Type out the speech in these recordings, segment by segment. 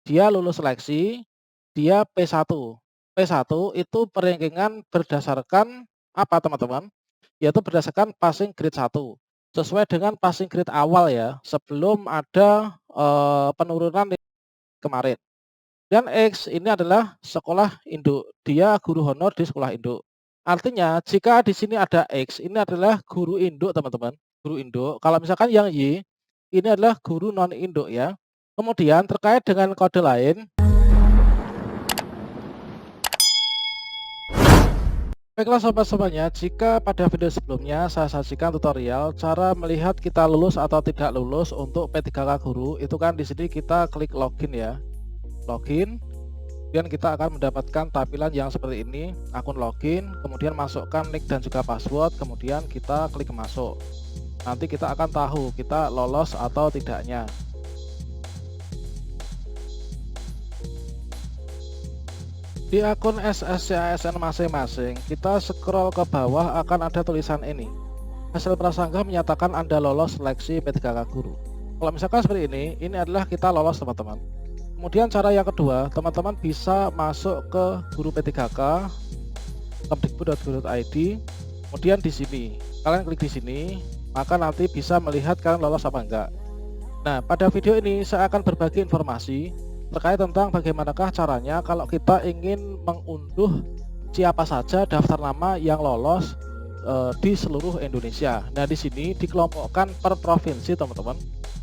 dia lulus seleksi, dia P1. P1 itu perankingan berdasarkan apa teman-teman? Yaitu berdasarkan passing grade 1. Sesuai dengan passing grade awal ya, sebelum ada, penurunan kemarin. Dan X ini adalah sekolah induk, dia guru honor di sekolah induk. Artinya jika di sini ada X, ini adalah guru induk teman-teman, guru induk. Kalau misalkan yang Y, ini adalah guru non induk ya. Kemudian terkait dengan kode lain, baiklah sobat-sobatnya, jika pada video sebelumnya saya sajikan tutorial cara melihat kita lulus atau tidak lulus untuk P3K Guru, itu kan di sini kita klik login ya. Login. Kemudian kita akan mendapatkan tampilan yang seperti ini, akun login, kemudian masukkan nick dan juga password, kemudian kita klik masuk. Nanti kita akan tahu kita lolos atau tidaknya. Di akun SSCASN masing-masing, kita scroll ke bawah akan ada tulisan ini. Hasil prasangka menyatakan Anda lolos seleksi P3K Guru. Kalau misalkan seperti ini adalah kita lolos teman-teman. Kemudian cara yang kedua, teman-teman bisa masuk ke guru P3K kemdikbud.go.id. Kemudian di sini, kalian klik di sini, maka nanti bisa melihat kalian lolos apa enggak. Nah, pada video ini saya akan berbagi informasi terkait tentang bagaimanakah caranya kalau kita ingin mengunduh siapa saja daftar nama yang lolos di seluruh Indonesia. Nah, di sini dikelompokkan per provinsi, teman-teman.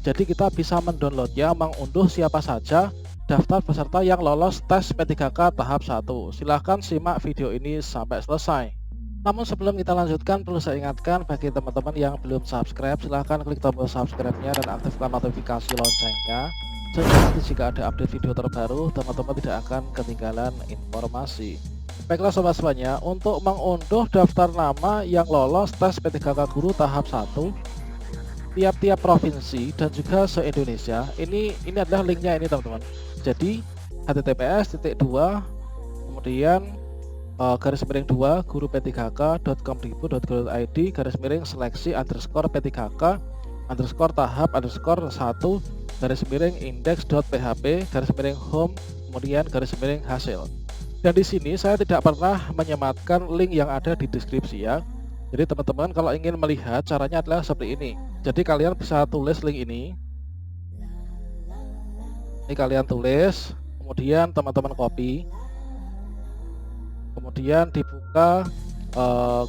Jadi kita bisa mendownloadnya, mengunduh siapa saja daftar peserta yang lolos tes P3K tahap 1. Silahkan simak video ini sampai selesai. Namun sebelum kita lanjutkan, perlu saya ingatkan bagi teman-teman yang belum subscribe, silahkan klik tombol subscribe-nya dan aktifkan notifikasi loncengnya, sehingga nanti jika ada update video terbaru, teman-teman tidak akan ketinggalan informasi. Baiklah sobat-sobatnya, untuk mengunduh daftar nama yang lolos tes P3K Guru tahap 1 tiap-tiap provinsi dan juga se-Indonesia, ini adalah linknya ini teman-teman. Jadi https://2 kemudian /2 guru p3k.kemdikbud.go.id /seleksi_p3k tahap _1 index.php _home kemudian _hasil. Dan di sini saya tidak pernah menyematkan link yang ada di deskripsi ya. Jadi teman-teman kalau ingin melihat caranya adalah seperti ini. Jadi kalian bisa tulis link ini. Ini kalian tulis, kemudian teman-teman copy. Kemudian dibuka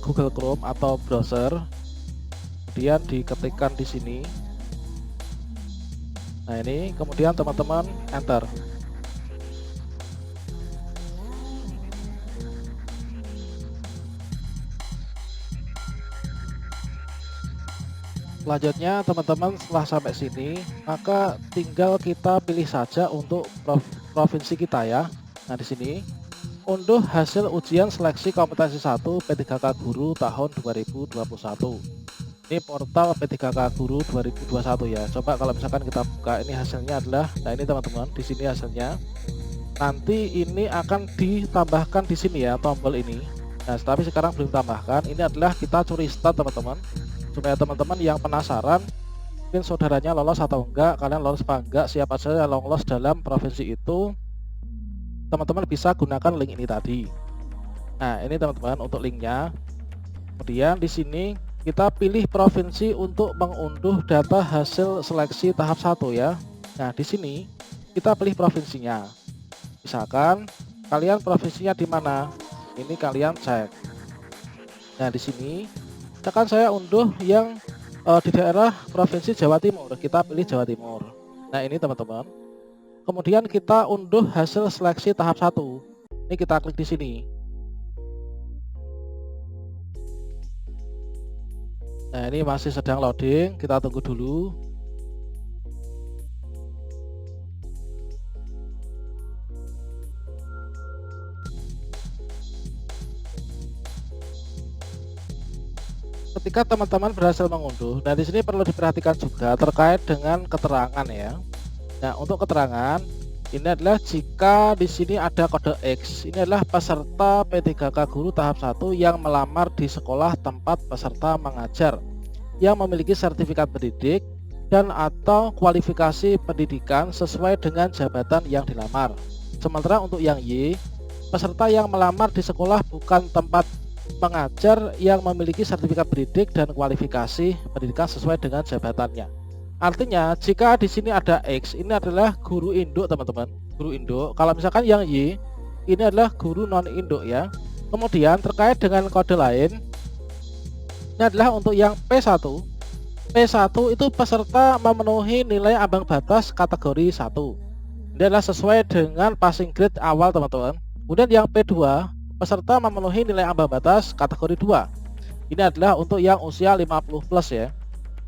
Google Chrome atau browser, kemudian diketikkan di sini. Nah ini, kemudian teman-teman enter. Selanjutnya teman-teman setelah sampai sini, maka tinggal kita pilih saja untuk provinsi kita ya. Nah di sini unduh hasil ujian seleksi kompetensi 1 P3K Guru tahun 2021. Ini portal P3K Guru 2021 ya. Coba kalau misalkan kita buka, ini hasilnya adalah, nah ini teman-teman, di sini hasilnya. Nanti ini akan ditambahkan di sini ya, tombol ini. Nah, tapi sekarang belum ditambahkan. Ini adalah kita curi start teman-teman, supaya teman-teman yang penasaran mungkin saudaranya lolos atau enggak, kalian lolos apa enggak, siapa saja yang lolos dalam provinsi itu, teman-teman bisa gunakan link ini tadi. Nah ini teman-teman untuk linknya. Kemudian di sini kita pilih provinsi untuk mengunduh data hasil seleksi tahap 1 ya. Nah di sini kita pilih provinsinya. Misalkan kalian provinsinya di mana, ini kalian cek. Nah di sini misalkan saya unduh yang di daerah provinsi Jawa Timur, kita pilih Jawa Timur. Nah ini teman-teman. Kemudian kita unduh hasil seleksi tahap 1. Ini kita klik di sini. Nah, ini masih sedang loading, kita tunggu dulu. Ketika teman-teman berhasil mengunduh, nah di sini perlu diperhatikan juga terkait dengan keterangan ya. Nah, untuk keterangan ini adalah jika di sini ada kode X, ini adalah peserta P3K Guru tahap 1 yang melamar di sekolah tempat peserta mengajar yang memiliki sertifikat pendidik dan atau kualifikasi pendidikan sesuai dengan jabatan yang dilamar. Sementara untuk yang Y, peserta yang melamar di sekolah bukan tempat pengajar yang memiliki sertifikat pendidik dan kualifikasi pendidikan sesuai dengan jabatannya. Artinya jika di sini ada X, ini adalah guru induk teman-teman, guru induk. Kalau misalkan yang Y, ini adalah guru non induk ya. Kemudian terkait dengan kode lain, ini adalah untuk yang P1. P1 itu peserta memenuhi nilai ambang batas kategori 1. Ini adalah sesuai dengan passing grade awal teman-teman. Kemudian yang P2, peserta memenuhi nilai ambang batas kategori 2. Ini adalah untuk yang usia 50 plus ya.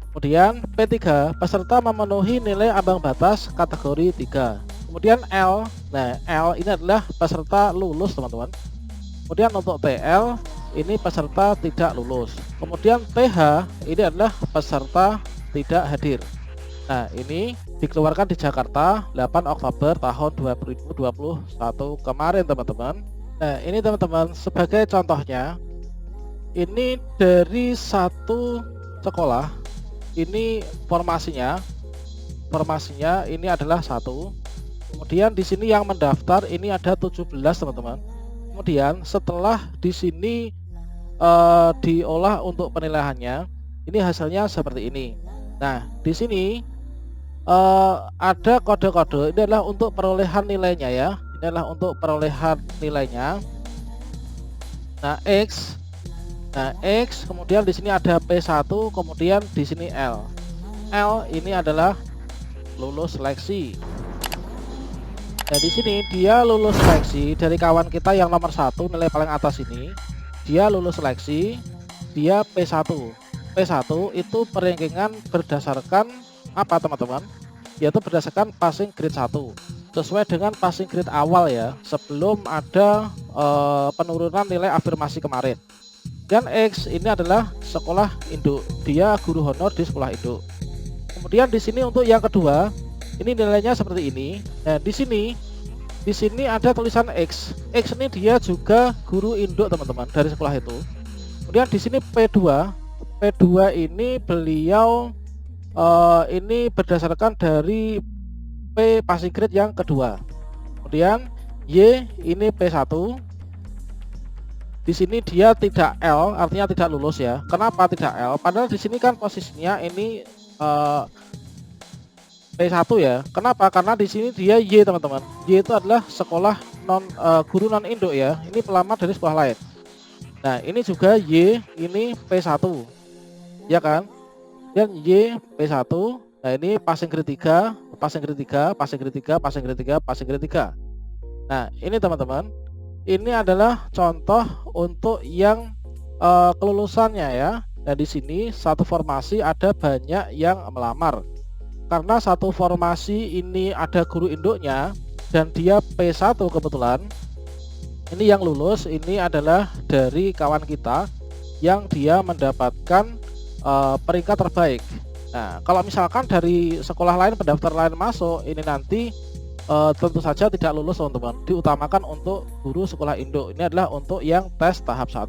Kemudian P3, peserta memenuhi nilai ambang batas kategori 3. Kemudian L, nah L ini adalah peserta lulus teman-teman. Kemudian untuk TL, ini peserta tidak lulus. Kemudian TH ini adalah peserta tidak hadir. Nah ini dikeluarkan di Jakarta 8 Oktober tahun 2021 kemarin teman-teman. Nah ini teman-teman sebagai contohnya, ini dari satu sekolah, ini formasinya ini adalah 1. Kemudian di sini yang mendaftar ini ada 17 teman-teman. Kemudian setelah di sini diolah untuk penilaiannya, ini hasilnya seperti ini. Nah di sini ada kode-kode, ini adalah untuk perolehan nilainya ya. Ini adalah untuk perolehan nilainya. Nah X, kemudian di sini ada P1, kemudian di sini L. L ini adalah lulus seleksi. Nah di sini dia lulus seleksi dari kawan kita yang nomor 1, nilai paling atas ini. Dia lulus seleksi, dia P1. P1 itu perankingan berdasarkan apa teman-teman? Yaitu berdasarkan passing grade 1. Sesuai dengan passing grade awal ya, sebelum ada penurunan nilai afirmasi kemarin. Dan X ini adalah sekolah induk, dia guru honor di sekolah induk. Kemudian di sini untuk yang kedua, ini nilainya seperti ini. Nah di sini ada tulisan X. X ini dia juga guru induk teman-teman dari sekolah itu. Kemudian di sini P2 ini beliau ini berdasarkan dari P passing grade yang kedua. Kemudian Y ini P1. Di sini dia tidak L, artinya tidak lulus ya. Kenapa tidak L? Padahal di sini kan posisinya ini P1 ya. Kenapa? Karena di sini dia Y teman-teman. Y itu adalah sekolah guru non induk ya. Ini pelamar dari sekolah lain. Nah ini juga Y ini P1 ya kan. Dan Y P1. Nah ini passing grade 3, passing grade 3, passing grade 3, passing grade 3, passing grade 3. Nah ini teman-teman, ini adalah contoh untuk yang kelulusannya ya. Nah di sini satu formasi ada banyak yang melamar. Karena satu formasi ini ada guru induknya dan dia P1 kebetulan, ini yang lulus ini adalah dari kawan kita yang dia mendapatkan peringkat terbaik. Nah kalau misalkan dari sekolah lain, pendaftar lain masuk, ini nanti tentu saja tidak lulus teman-teman. Diutamakan untuk guru sekolah induk. Ini adalah untuk yang tes tahap 1.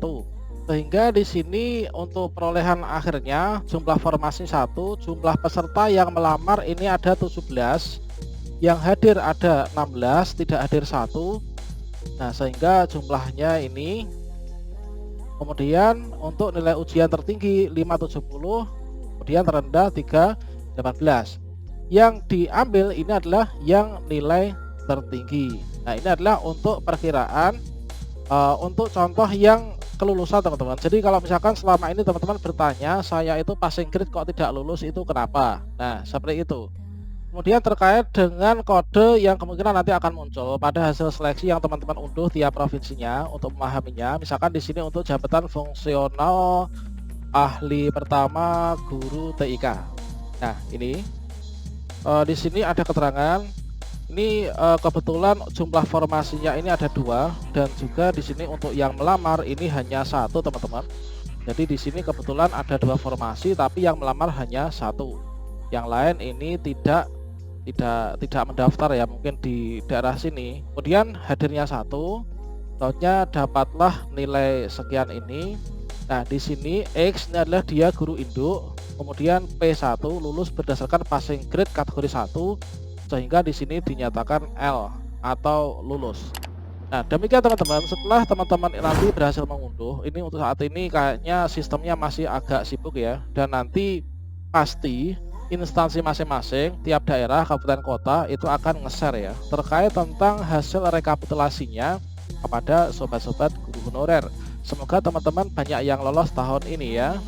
Sehingga di sini untuk perolehan akhirnya jumlah formasi 1, jumlah peserta yang melamar ini ada 17, yang hadir ada 16, tidak hadir 1. Nah sehingga jumlahnya ini. Kemudian untuk nilai ujian tertinggi 570, kemudian terendah 318. Yang diambil ini adalah yang nilai tertinggi. Nah ini adalah untuk perkiraan untuk contoh yang kelulusan teman-teman. Jadi kalau misalkan selama ini teman-teman bertanya, saya itu passing grade kok tidak lulus, itu kenapa? Nah seperti itu. Kemudian terkait dengan kode yang kemungkinan nanti akan muncul pada hasil seleksi yang teman-teman unduh tiap provinsinya untuk memahaminya. Misalkan di sini untuk jabatan fungsional ahli pertama guru TIK. Nah ini di sini ada keterangan. Ini kebetulan jumlah formasinya ini ada 2, dan juga di sini untuk yang melamar ini hanya 1 teman-teman. Jadi di sini kebetulan ada 2 formasi, tapi yang melamar hanya 1. Yang lain ini tidak mendaftar ya, mungkin di daerah sini. Kemudian hadirnya 1, tahunnya dapatlah nilai sekian ini. Nah di sini X ini adalah dia guru induk, Kemudian P1 lulus berdasarkan passing grade kategori 1, sehingga di sini dinyatakan L atau lulus. Nah, demikian teman-teman. Setelah teman-teman nanti berhasil mengunduh, ini untuk saat ini kayaknya sistemnya masih agak sibuk ya, dan nanti pasti instansi masing-masing tiap daerah, kabupaten, kota itu akan nge-share ya terkait tentang hasil rekapitulasinya kepada sobat-sobat guru honorer. Semoga teman-teman banyak yang lolos tahun ini ya.